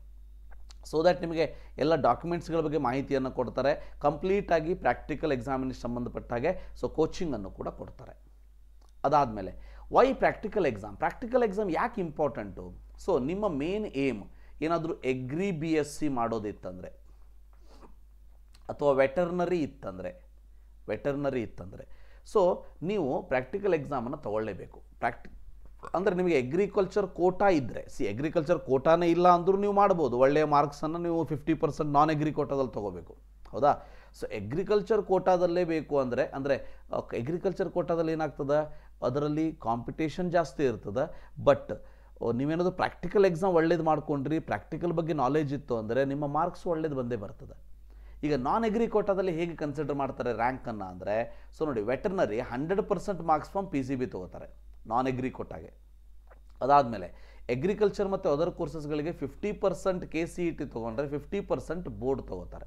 So that ನಿಮಗೆ ಎಲ್ಲ ಡಾಕ್ಯುಮೆಂಟ್ಸ್ಗಳ ಬಗ್ಗೆ ಮಾಹಿತಿಯನ್ನು ಕೊಡ್ತಾರೆ. ಕಂಪ್ಲೀಟಾಗಿ ಪ್ರಾಕ್ಟಿಕಲ್ ಎಕ್ಸಾಮಿನೇಷನ್ ಸಂಬಂಧಪಟ್ಟ ಹಾಗೆ ಸೊ ಕೋಚಿಂಗನ್ನು ಕೂಡ ಕೊಡ್ತಾರೆ. ಅದಾದಮೇಲೆ ವೈ ಪ್ರಾಕ್ಟಿಕಲ್ ಎಕ್ಸಾಮ್ ಯಾಕೆ ಇಂಪಾರ್ಟೆಂಟು? ಸೊ ನಿಮ್ಮ ಮೇನ್ ಏಮ್ ಏನಾದರೂ ಎಗ್ರಿ BSc ಮಾಡೋದಿತ್ತಂದರೆ ಅಥವಾ ವೆಟರ್ನರಿ ಇತ್ತಂದರೆ ಸೊ ನೀವು ಪ್ರಾಕ್ಟಿಕಲ್ ಎಕ್ಸಾಮನ್ನು ತೊಗೊಳ್ಳೇಬೇಕು. ಅಂದರೆ ನಿಮಗೆ ಅಗ್ರಿಕಲ್ಚರ್ ಕೋಟಾ ಇದ್ದರೆ, ಅಗ್ರಿಕಲ್ಚರ್ ಕೋಟಾನೇ ಇಲ್ಲ ಅಂದರೂ ನೀವು ಮಾಡ್ಬೋದು. ಒಳ್ಳೆಯ ಮಾರ್ಕ್ಸನ್ನು ನೀವು 50% ನಾನ್ ಅಗ್ರಿ ಕೋಟಾದಲ್ಲಿ ತೊಗೋಬೇಕು, ಹೌದಾ? ಸೊ ಅಗ್ರಿಕಲ್ಚರ್ ಕೋಟಾದಲ್ಲೇ ಬೇಕು ಅಂದರೆ ಅಗ್ರಿಕಲ್ಚರ್ ಕೋಟಾದಲ್ಲಿ ಏನಾಗ್ತದೆ, ಅದರಲ್ಲಿ ಕಾಂಪಿಟೇಷನ್ ಜಾಸ್ತಿ ಇರ್ತದೆ. ಬಟ್ ನೀವೇನಾದರೂ ಪ್ರಾಕ್ಟಿಕಲ್ ಎಕ್ಸಾಮ್ ಒಳ್ಳೇದು ಮಾಡ್ಕೊಂಡ್ರಿ, ಪ್ರಾಕ್ಟಿಕಲ್ ಬಗ್ಗೆ ನಾಲೆಜ್ ಇತ್ತು ಅಂದರೆ ನಿಮ್ಮ ಮಾರ್ಕ್ಸ್ ಒಳ್ಳೇದು ಬಂದೇ ಬರ್ತದೆ. ಈಗ ನಾನ್ ಅಗ್ರಿ ಕೋಟಾದಲ್ಲಿ ಹೇಗೆ ಕನ್ಸಿಡರ್ ಮಾಡ್ತಾರೆ ರ್ಯಾಂಕನ್ನು ಅಂದರೆ, ಸೊ ನೋಡಿ, ವೆಟರ್ನರಿ 100% ಮಾರ್ಕ್ಸ್ ಫ್ರಮ್ PCB ತೊಗೋತಾರೆ ನಾನ್ ಅಗ್ರಿ ಕೋಟಾಗೆ. ಅದಾದಮೇಲೆ ಅಗ್ರಿಕಲ್ಚರ್ ಮತ್ತು ಅದರ್ ಕೋರ್ಸಸ್ಗಳಿಗೆ 50% KCET ತೊಗೊಂಡ್ರೆ 50% ಬೋರ್ಡ್ ತೊಗೋತಾರೆ.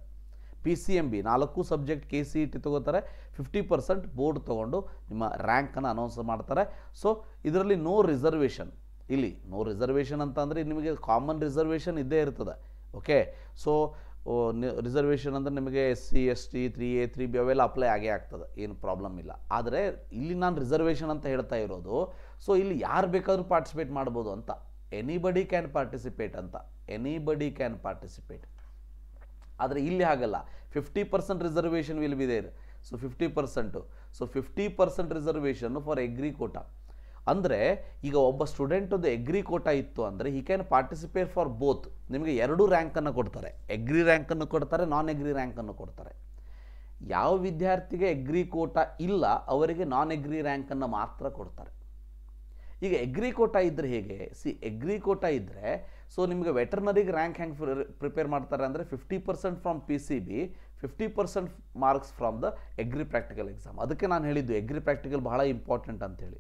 PCMB 4 ಸಬ್ಜೆಕ್ಟ್ KCET ತೊಗೋತಾರೆ, 50% ಬೋರ್ಡ್ ತೊಗೊಂಡು ನಿಮ್ಮ ರ್ಯಾಂಕನ್ನು ಅನೌನ್ಸ್ ಮಾಡ್ತಾರೆ. ಸೊ ಇದರಲ್ಲಿ ನೋ ರಿಸರ್ವೇಷನ್ ಅಂತ ಅಂದರೆ ನಿಮಗೆ ಕಾಮನ್ ರಿಸರ್ವೇಷನ್ ಇದ್ದೇ ಇರ್ತದೆ. ಓಕೆ, ಸೊ ರಿಸರ್ವೇಷನ್ ಅಂದರೆ ನಿಮಗೆ SC ST 3A 3B ಅವೆಲ್ಲ ಅಪ್ಲೈ ಆಗೇ ಆಗ್ತದೆ, ಏನು ಪ್ರಾಬ್ಲಮ್ ಇಲ್ಲ. ಆದರೆ ಇಲ್ಲಿ ನಾನು ರಿಸರ್ವೇಷನ್ ಅಂತ ಹೇಳ್ತಾ ಇರೋದು, ಸೊ ಇಲ್ಲಿ ಯಾರು ಬೇಕಾದರೂ ಪಾರ್ಟಿಸಿಪೇಟ್ ಮಾಡ್ಬೋದು ಅಂತ. Anybody can participate. ಆದರೆ ಇಲ್ಲಿ ಹಾಗಲ್ಲ. 50% reservation will be there. So 50% ರಿಸರ್ವೇಷನ್ನು ಫಾರ್ ಎಗ್ರಿ ಕೋಟಾ. ಅಂದರೆ ಈಗ ಒಬ್ಬ ಸ್ಟೂಡೆಂಟದ್ದು ಎಗ್ರಿ ಕೋಟಾ ಇತ್ತು ಅಂದರೆ he can participate for both. ನಿಮಗೆ 2 ರ್ಯಾಂಕನ್ನು ಕೊಡ್ತಾರೆ, ಎಗ್ರಿ ರ್ಯಾಂಕನ್ನು ಕೊಡ್ತಾರೆ, ನಾನ್ ಎಗ್ರಿ ರ್ಯಾಂಕನ್ನು ಕೊಡ್ತಾರೆ. ಯಾವ ವಿದ್ಯಾರ್ಥಿಗೆ ಎಗ್ರಿ ಕೋಟಾ ಇಲ್ಲ ಅವರಿಗೆ ನಾನ್ ಎಗ್ರಿ ರ್ಯಾಂಕನ್ನು ಮಾತ್ರ ಕೊಡ್ತಾರೆ. ಈಗ ಎಗ್ರಿ ಕೋಟಾ ಇದ್ದರೆ ಹೇಗೆ, ಎಗ್ರಿ ಕೋಟಾ ಇದ್ದರೆ ಸೊ ನಿಮಗೆ ವೆಟರ್ನರಿಗೆ ರ್ಯಾಂಕ್ ಹೆಂಗೆ ಪ್ರಿಪೇರ್ ಮಾಡ್ತಾರೆ ಅಂದರೆ 50% from PCB, 50% marks from the agri practical exam. ಅದಕ್ಕೆ ನಾನು ಹೇಳಿದ್ದು ಎಗ್ರಿ ಪ್ರಾಕ್ಟಿಕಲ್ ಬಹಳ ಇಂಪಾರ್ಟೆಂಟ್ ಅಂತೇಳಿ.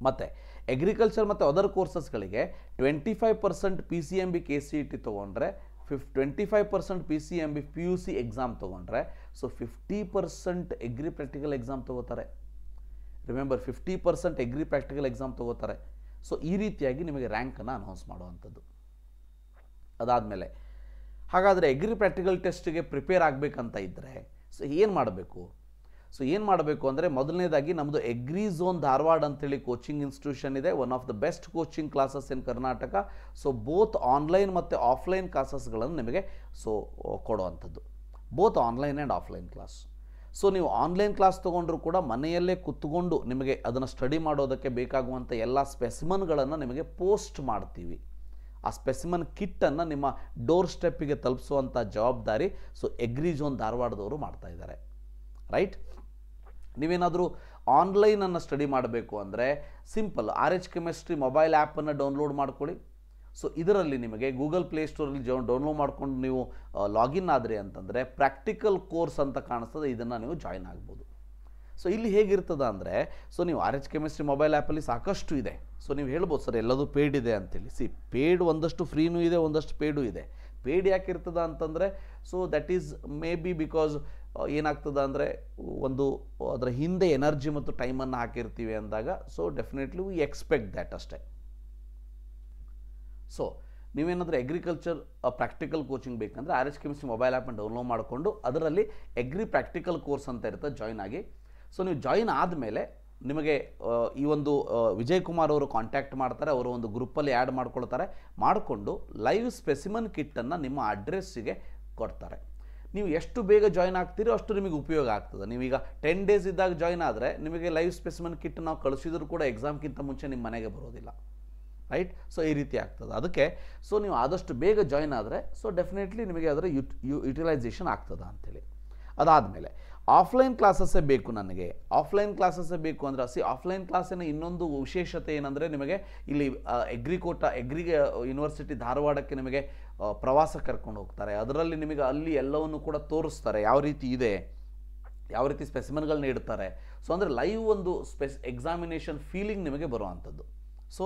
ಮತ್ತು ಅಗ್ರಿಕಲ್ಚರ್ ಮತ್ತು ಅದರ್ ಕೋರ್ಸಸ್ಗಳಿಗೆ 25% PCMB KCET ತೊಗೊಂಡ್ರೆ 25% PCMB PUC ಎಕ್ಸಾಮ್ ತೊಗೊಂಡ್ರೆ ಸೊ 50% ಎಗ್ರಿ ಪ್ರಾಕ್ಟಿಕಲ್ ಎಕ್ಸಾಮ್ ತೊಗೋತಾರೆ. ರಿಮೆಂಬರ್, 50% ಎಗ್ರಿ ಪ್ರಾಕ್ಟಿಕಲ್ ಎಕ್ಸಾಮ್ ತೊಗೋತಾರೆ. ಸೊ ಈ ರೀತಿಯಾಗಿ ನಿಮಗೆ ರ್ಯಾಂಕನ್ನು ಅನೌನ್ಸ್ ಮಾಡುವಂಥದ್ದು. ಅದಾದಮೇಲೆ ಹಾಗಾದರೆ ಎಗ್ರಿ ಪ್ರಾಕ್ಟಿಕಲ್ ಟೆಸ್ಟಿಗೆ ಪ್ರಿಪೇರ್ ಆಗಬೇಕಂತ ಇದ್ದರೆ ಸೊ ಏನು ಮಾಡಬೇಕು ಅಂದರೆ ಮೊದಲನೇದಾಗಿ ನಮ್ಮದು ಎಗ್ರಿ ಝೋನ್ ಧಾರವಾಡ ಅಂತೇಳಿ ಕೋಚಿಂಗ್ ಇನ್ಸ್ಟಿಟ್ಯೂಷನ್ ಇದೆ. One of the best coaching classes in Karnataka. So both online ಮತ್ತು ಆಫ್ಲೈನ್ ಕ್ಲಾಸಸ್ಗಳನ್ನು ನಿಮಗೆ ಸೊ ಕೊಡುವಂಥದ್ದು, both online and offline class. So ನೀವು ಆನ್ಲೈನ್ ಕ್ಲಾಸ್ ತೊಗೊಂಡ್ರೂ ಕೂಡ ಮನೆಯಲ್ಲೇ ಕೂತ್ಕೊಂಡು ನಿಮಗೆ ಅದನ್ನು ಸ್ಟಡಿ ಮಾಡೋದಕ್ಕೆ ಬೇಕಾಗುವಂಥ ಎಲ್ಲ ಸ್ಪೆಸಿಮನ್ಗಳನ್ನು ನಿಮಗೆ ಪೋಸ್ಟ್ ಮಾಡ್ತೀವಿ. ಆ ಸ್ಪೆಸಿಮನ್ ಕಿಟ್ಟನ್ನು ನಿಮ್ಮ ಡೋರ್ ಸ್ಟೆಪ್ಪಿಗೆ ತಲುಪಿಸುವಂಥ ಜವಾಬ್ದಾರಿ ಸೊ ಎಗ್ರಿ ಝೋನ್ ಧಾರವಾಡದವರು ಮಾಡ್ತಾ ಇದ್ದಾರೆ. ರೈಟ್, ನೀವೇನಾದರೂ ಆನ್ಲೈನನ್ನು ಸ್ಟಡಿ ಮಾಡಬೇಕು ಅಂದರೆ ಸಿಂಪಲ್ RH ಕೆಮಿಸ್ಟ್ರಿ ಮೊಬೈಲ್ ಆ್ಯಪನ್ನು ಡೌನ್ಲೋಡ್ ಮಾಡ್ಕೊಳ್ಳಿ. ಸೊ ಇದರಲ್ಲಿ ನಿಮಗೆ ಗೂಗಲ್ ಪ್ಲೇಸ್ಟೋರಲ್ಲಿ ಡೌನ್ಲೋಡ್ ಮಾಡ್ಕೊಂಡು ನೀವು ಲಾಗಿನ್ ಆದರೆ ಅಂತಂದರೆ ಪ್ರಾಕ್ಟಿಕಲ್ ಕೋರ್ಸ್ ಅಂತ ಕಾಣಿಸ್ತದೆ, ಇದನ್ನು ನೀವು ಜಾಯ್ನ್ ಆಗ್ಬೋದು. ಸೊ ಇಲ್ಲಿ ಹೇಗಿರ್ತದೆ ಅಂದರೆ, ಸೊ ನೀವು RH ಕೆಮಿಸ್ಟ್ರಿ ಮೊಬೈಲ್ ಆ್ಯಪಲ್ಲಿ ಸಾಕಷ್ಟು ಇದೆ. ಸೊ ನೀವು ಹೇಳ್ಬೋದು ಸರ್ ಎಲ್ಲದೂ ಪೇಯ್ಡ್ ಇದೆ ಅಂತೇಳಿ. ಪೇಯ್ಡ್ ಒಂದಷ್ಟು ಫ್ರೀನೂ ಇದೆ, ಒಂದಷ್ಟು ಪೇಯ್ಡು ಇದೆ. ಪೇಯ್ಡ್ ಯಾಕೆ ಇರ್ತದೆ ಅಂತಂದರೆ, so that is may be because ಏನಾಗ್ತದೆ ಅಂದರೆ ಒಂದು ಅದರ ಹಿಂದೆ ಎನರ್ಜಿ ಮತ್ತು ಟೈಮನ್ನು ಹಾಕಿರ್ತೀವಿ ಅಂದಾಗ so definitely we expect that ಅಷ್ಟೇ. ಸೊ ನೀವೇನಾದರೂ ಅಗ್ರಿಕಲ್ಚರ್ ಪ್ರಾಕ್ಟಿಕಲ್ ಕೋಚಿಂಗ್ ಬೇಕಂದರೆ RH ಕೆಮಿಸ್ಟ್ರಿ ಮೊಬೈಲ್ ಆ್ಯಪನ್ನು ಡೌನ್ಲೋಡ್ ಮಾಡಿಕೊಂಡು ಅದರಲ್ಲಿ ಪ್ರಾಕ್ಟಿಕಲ್ ಕೋರ್ಸ್ ಅಂತ ಇರುತ್ತೆ, ಜಾಯ್ನ್ ಆಗಿ. ಸೊ ನೀವು ಜಾಯ್ನ್ ಆದಮೇಲೆ ನಿಮಗೆ ಈ ಒಂದು ವಿಜಯ್ ಕುಮಾರ್ ಅವರು ಕಾಂಟ್ಯಾಕ್ಟ್ ಮಾಡ್ತಾರೆ, ಅವರು ಒಂದು ಗ್ರೂಪಲ್ಲಿ ಆ್ಯಡ್ ಮಾಡ್ಕೊಳ್ತಾರೆ, ಮಾಡಿಕೊಂಡು ಲೈವ್ ಸ್ಪೆಸಿಮನ್ ಕಿಟ್ಟನ್ನು ನಿಮ್ಮ ಅಡ್ರೆಸ್ಸಿಗೆ ಕೊಡ್ತಾರೆ. ನೀವು ಎಷ್ಟು ಬೇಗ ಜಾಯ್ನ್ ಆಗ್ತೀರೋ ಅಷ್ಟು ನಿಮಗೆ ಉಪಯೋಗ ಆಗ್ತದೆ. ನೀವೀಗ 10 ಡೇಸ್ ಇದ್ದಾಗ ಜಾಯ್ನ್ ಆದರೆ ನಿಮಗೆ ಲೈವ್ ಸ್ಪೆಸಿಮನ್ ಕಿಟ್ ನಾವು ಕಳಿಸಿದ್ರು ಕೂಡ ಎಕ್ಸಾಮ್ಗಿಂತ ಮುಂಚೆ ನಿಮ್ಮ ಮನೆಗೆ ಬರೋದಿಲ್ಲ, ರೈಟ್? ಸೊ ಈ ರೀತಿ ಆಗ್ತದೆ. ಅದಕ್ಕೆ ಸೊ ನೀವು ಆದಷ್ಟು ಬೇಗ ಜಾಯ್ನ್ ಆದರೆ ಸೊ ಡೆಫಿನೆಟ್ಲಿ ನಿಮಗೆ ಅದರ ಯುಟಿಲೈಸೇಷನ್ ಆಗ್ತದೆ ಅಂಥೇಳಿ. ಅದಾದಮೇಲೆ ಆಫ್ಲೈನ್ ಕ್ಲಾಸಸ್ಸೇ ಬೇಕು ನನಗೆ, ಆಫ್ಲೈನ್ ಕ್ಲಾಸಸ್ಸೇ ಬೇಕು ಅಂದರೆ ಆಫ್ಲೈನ್ ಕ್ಲಾಸಿನ ಇನ್ನೊಂದು ವಿಶೇಷತೆ ಏನಂದರೆ ನಿಮಗೆ ಇಲ್ಲಿ ಅಗ್ರಿ ಯೂನಿವರ್ಸಿಟಿ ಧಾರವಾಡಕ್ಕೆ ನಿಮಗೆ ಪ್ರವಾಸ ಕರ್ಕೊಂಡು ಹೋಗ್ತಾರೆ. ಅದರಲ್ಲಿ ನಿಮಗೆ ಅಲ್ಲಿ ಎಲ್ಲವನ್ನು ಕೂಡ ತೋರಿಸ್ತಾರೆ, ಯಾವ ರೀತಿ ಇದೆ, ಯಾವ ರೀತಿ ಸ್ಪೆಸಿಮನ್ಗಳನ್ನ ಇಡ್ತಾರೆ. ಸೊ ಅಂದರೆ ಲೈವ್ ಒಂದು ಎಕ್ಸಾಮಿನೇಷನ್ ಫೀಲಿಂಗ್ ನಿಮಗೆ ಬರುವಂಥದ್ದು. ಸೊ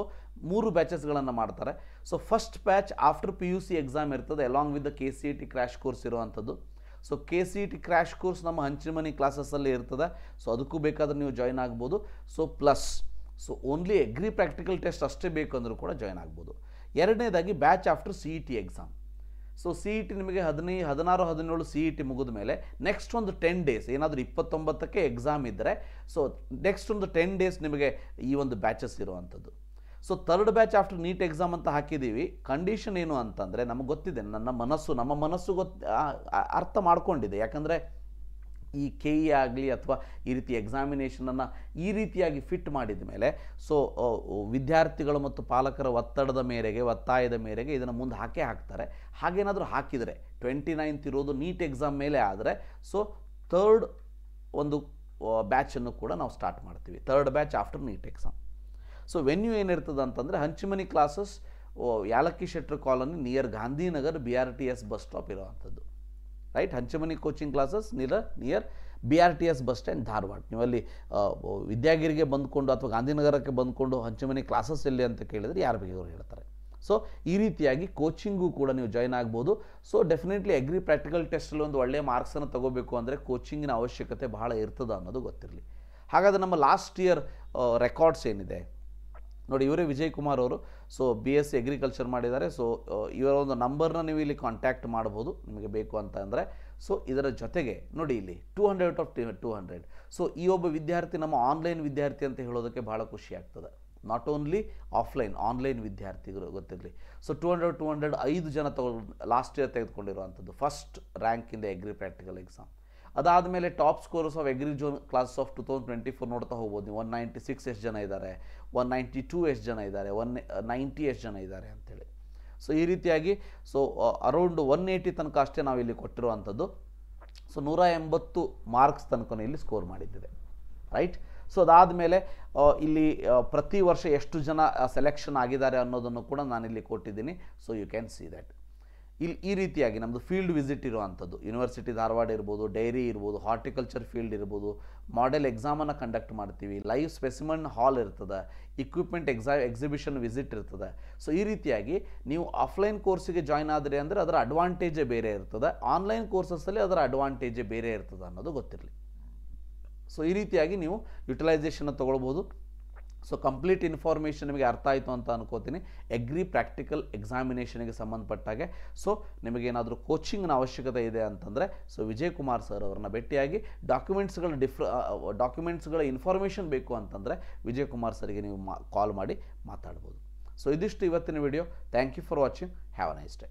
3 ಬ್ಯಾಚಸ್ಗಳನ್ನು ಮಾಡ್ತಾರೆ. So first batch after PUC exam ಇರ್ತದೆ, along with the KCET crash course ಇರುವಂಥದ್ದು. ಸೊ KCET ಕ್ರ್ಯಾಶ್ ಕೋರ್ಸ್ ನಮ್ಮ ಹಂಚಿಮನಿ ಕ್ಲಾಸಸ್ಸಲ್ಲಿ ಇರ್ತದೆ. ಸೊ ಅದಕ್ಕೂ ಬೇಕಾದರೆ ನೀವು ಜಾಯ್ನ್ ಆಗ್ಬೋದು. So plus so only practical test ಅಷ್ಟೇ ಬೇಕಂದ್ರೂ ಕೂಡ ಜಾಯ್ನ್ ಆಗ್ಬೋದು. ಎರಡನೇದಾಗಿ batch after CET exam. So CET ನಿಮಗೆ 16, 17 CET ಮುಗಿದ ಮೇಲೆ ನೆಕ್ಸ್ಟ್ ಒಂದು 10 ಡೇಸ್, ಏನಾದರೂ 29ಕ್ಕೆ ಎಕ್ಸಾಮ್ ಇದ್ದರೆ ಸೊ ನೆಕ್ಸ್ಟ್ ಒಂದು 10 ಡೇಸ್ ನಿಮಗೆ ಈ ಒಂದು ಬ್ಯಾಚಸ್ ಇರುವಂಥದ್ದು. So third batch after NEET exam ಅಂತ ಹಾಕಿದ್ದೀವಿ. ಕಂಡೀಷನ್ ಏನು ಅಂತಂದರೆ ನಮಗೆ ಗೊತ್ತಿದೆ, ನಮ್ಮ ಮನಸ್ಸು ಅರ್ಥ ಮಾಡ್ಕೊಂಡಿದೆ. ಯಾಕಂದರೆ ಈ KE ಆಗಲಿ ಅಥವಾ ಈ ರೀತಿ ಎಕ್ಸಾಮಿನೇಷನನ್ನು ಈ ರೀತಿಯಾಗಿ ಫಿಟ್ ಮಾಡಿದ ಮೇಲೆ ಸೊ ವಿದ್ಯಾರ್ಥಿಗಳು ಮತ್ತು ಪಾಲಕರ ಒತ್ತಾಯದ ಮೇರೆಗೆ ಇದನ್ನು ಮುಂದೆ ಹಾಕ್ತಾರೆ. ಹಾಗೇನಾದರೂ ಹಾಕಿದರೆ 29th ಇರೋದು ನೀಟ್ ಎಕ್ಸಾಮ್ ಮೇಲೆ ಆದರೆ ಸೊ ಥರ್ಡ್ ಒಂದು ಬ್ಯಾಚನ್ನು ಕೂಡ ನಾವು ಸ್ಟಾರ್ಟ್ ಮಾಡ್ತೀವಿ, third batch after NEET exam. So venue ಏನಿರ್ತದೆ ಅಂತಂದರೆ Hanchimani classes, Yalakki Shettar colony near Gandhinagar BRTS bus stop ಇರೋವಂಥದ್ದು, right? Hanchimani coaching classes near BRTS bus stand Dharwad. ನೀವಲ್ಲಿ ವಿದ್ಯಾಗಿರಿಗೆ ಬಂದುಕೊಂಡು ಅಥವಾ ಗಾಂಧಿನಗರಕ್ಕೆ ಬಂದುಕೊಂಡು ಹಂಚಿಮನಿ ಕ್ಲಾಸಸ್ ಎಲ್ಲಿ ಅಂತ ಕೇಳಿದರೆ ಯಾರು ಬೇಕಾದ್ರು ಹೇಳ್ತಾರೆ. ಸೊ ಈ ರೀತಿಯಾಗಿ ಕೋಚಿಂಗು ಕೂಡ ನೀವು ಜಾಯ್ನ್ ಆಗ್ಬೋದು. ಸೊ ಡೆಫಿನೆಟ್ಲಿ ಪ್ರಾಕ್ಟಿಕಲ್ ಟೆಸ್ಟಲ್ಲಿ ಒಂದು ಒಳ್ಳೆಯ ಮಾರ್ಕ್ಸನ್ನು ತಗೋಬೇಕು ಅಂದರೆ ಕೋಚಿಂಗಿನ ಅವಶ್ಯಕತೆ ಬಹಳ ಇರ್ತದೆ ಅನ್ನೋದು ಗೊತ್ತಿರಲಿ. ಹಾಗಾದರೆ ನಮ್ಮ ಲಾಸ್ಟ್ ಇಯರ್ ರೆಕಾರ್ಡ್ಸ್ ಏನಿದೆ ನೋಡಿ, ಇವರೇ ವಿಜಯ್ ಕುಮಾರ್ ಅವರು. ಸೊ BSc ಅಗ್ರಿಕಲ್ಚರ್ ಮಾಡಿದ್ದಾರೆ. ಸೊ ಇವರ ಒಂದು ನಂಬರ್ನ ನೀವು ಇಲ್ಲಿ ಕಾಂಟ್ಯಾಕ್ಟ್ ಮಾಡ್ಬೋದು ನಿಮಗೆ ಬೇಕು ಅಂತ ಅಂದರೆ. ಸೊ ಇದರ ಜೊತೆಗೆ ನೋಡಿ ಇಲ್ಲಿ 200 out of 200. ಸೊ ಈ ಒಬ್ಬ ವಿದ್ಯಾರ್ಥಿ ನಮ್ಮ ಆನ್ಲೈನ್ ವಿದ್ಯಾರ್ಥಿ ಅಂತ ಹೇಳೋದಕ್ಕೆ ಭಾಳ ಖುಷಿ ಆಗ್ತದೆ. ನಾಟ್ ಓನ್ಲಿ ಆನ್ಲೈನ್ ವಿದ್ಯಾರ್ಥಿಗಳು ಗೊತ್ತಿರಲಿ. ಸೊ 200 5 ಜನ ಲಾಸ್ಟ್ ಇಯರ್ ತೆಗೆದುಕೊಂಡಿರುವಂಥದ್ದು first rank in the practical exam. ಅದಾದಮೇಲೆ top scores of zone class of 2024 ನೋಡ್ತಾ ಹೋಗ್ಬೋದು ನೀವು. 196 ಎಷ್ಟು ಜನ ಇದ್ದಾರೆ, 192 ಎಷ್ಟು ಜನ ಇದ್ದಾರೆ, 190 ಎಷ್ಟು ಜನ ಇದ್ದಾರೆ ಅಂಥೇಳಿ. ಸೊ ಈ ರೀತಿಯಾಗಿ ಸೊ ಅರೌಂಡ್ 180 ತನಕ ಅಷ್ಟೇ ನಾವು ಇಲ್ಲಿ ಕೊಟ್ಟಿರುವಂಥದ್ದು. ಸೊ 180 ಮಾರ್ಕ್ಸ್ ತನಕ ಇಲ್ಲಿ ಸ್ಕೋರ್ ಮಾಡಿದ್ದಿದೆ, ರೈಟ್? ಸೊ ಅದಾದಮೇಲೆ ಇಲ್ಲಿ ಪ್ರತಿ ವರ್ಷ ಎಷ್ಟು ಜನ ಸೆಲೆಕ್ಷನ್ ಆಗಿದ್ದಾರೆ ಅನ್ನೋದನ್ನು ಕೂಡ ನಾನಿಲ್ಲಿ ಕೊಟ್ಟಿದ್ದೀನಿ. So you can see that. ಇಲ್ಲಿ ಈ ರೀತಿಯಾಗಿ ನಮ್ಮದು ಫೀಲ್ಡ್ ವಿಸಿಟ್ ಇರುವಂಥದ್ದು ಯೂನಿವರ್ಸಿಟಿ ಧಾರವಾಡ ಇರ್ಬೋದು, ಡೈರಿ ಇರ್ಬೋದು, ಹಾರ್ಟಿಕಲ್ಚರ್ ಫೀಲ್ಡ್ ಇರ್ಬೋದು, ಮಾಡೆಲ್ ಎಕ್ಸಾಮನ್ನು ಕಂಡಕ್ಟ್ ಮಾಡ್ತೀವಿ, ಲೈವ್ ಸ್ಪೆಸಿಮನ್ ಹಾಲ್ ಇರ್ತದೆ, ಇಕ್ವಿಪ್ಮೆಂಟ್ ಎಕ್ಸಿಬಿಷನ್ ವಿಸಿಟ್ ಇರ್ತದೆ. ಸೊ ಈ ರೀತಿಯಾಗಿ ನೀವು ಆಫ್ಲೈನ್ ಕೋರ್ಸಿಗೆ ಜಾಯ್ನ್ ಆದರೆ ಅಂದರೆ ಅದರ ಅಡ್ವಾಂಟೇಜೇ ಬೇರೆ ಇರ್ತದೆ, ಆನ್ಲೈನ್ ಕೋರ್ಸಸ್ಸಲ್ಲಿ ಅದರ ಅಡ್ವಾಂಟೇಜೇ ಬೇರೆ ಇರ್ತದೆ ಅನ್ನೋದು ಗೊತ್ತಿರಲಿ. ಸೊ ಈ ರೀತಿಯಾಗಿ ನೀವು ಯುಟಿಲೈಸೇಷನ್ ತೊಗೊಳ್ಬೋದು. ಸೊ ಕಂಪ್ಲೀಟ್ ಇನ್ಫಾರ್ಮೇಷನ್ ನಿಮಗೆ ಅರ್ಥ ಆಯಿತು ಅಂತ ಅನ್ಕೋತೀನಿ ಪ್ರಾಕ್ಟಿಕಲ್ ಎಕ್ಸಾಮಿನೇಷನ್ಗೆ ಸಂಬಂಧಪಟ್ಟಾಗೆ. ಸೊ ನಿಮಗೇನಾದರೂ ಕೋಚಿಂಗ್ನ ಅವಶ್ಯಕತೆ ಇದೆ ಅಂತಂದರೆ ಸೊ ವಿಜಯ್ ಕುಮಾರ್ ಸರ್ ಅವರನ್ನ ಭೇಟಿಯಾಗಿ ಡಾಕ್ಯುಮೆಂಟ್ಸ್ಗಳ ಇನ್ಫಾರ್ಮೇಷನ್ ಬೇಕು ಅಂತಂದರೆ ವಿಜಯ್ ಕುಮಾರ್ ಸರ್ಗೆ ನೀವು ಕಾಲ್ ಮಾಡಿ ಮಾತಾಡ್ಬೋದು. ಸೊ ಇದಿಷ್ಟು ಇವತ್ತಿನ video. Thank you for watching. Have a nice day.